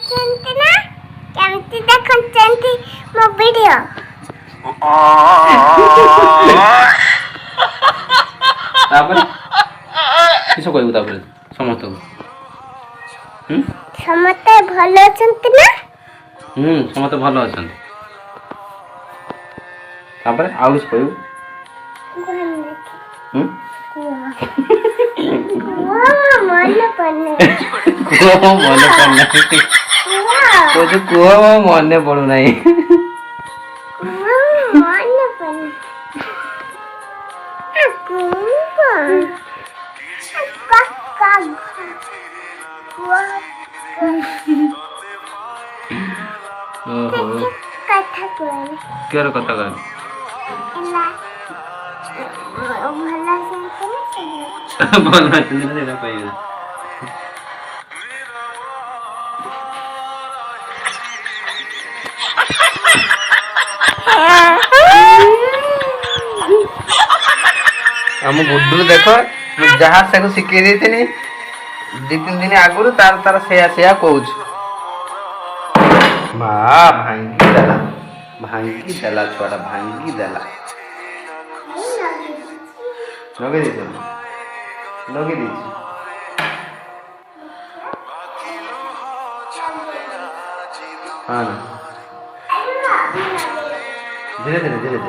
सुनते ना केमती देखते मो वीडियो तापर किस कहबू तापर समस्त समस्त भल अछंती ना समस्त भल अछंती तापर आउ किस कहबू मन पड़ने कुह मन पड़ना तो कुह मन पड़ू नहीं मन पड़ने क्यों कथा कह भल कहना हम गुड्डू देख जहाँ से शिखे दी 2-3 दिन आगुरी तार तार से कौच माँ भांगी देला छुआटा भांगी देला लगे दी हाँ धीरे धीरे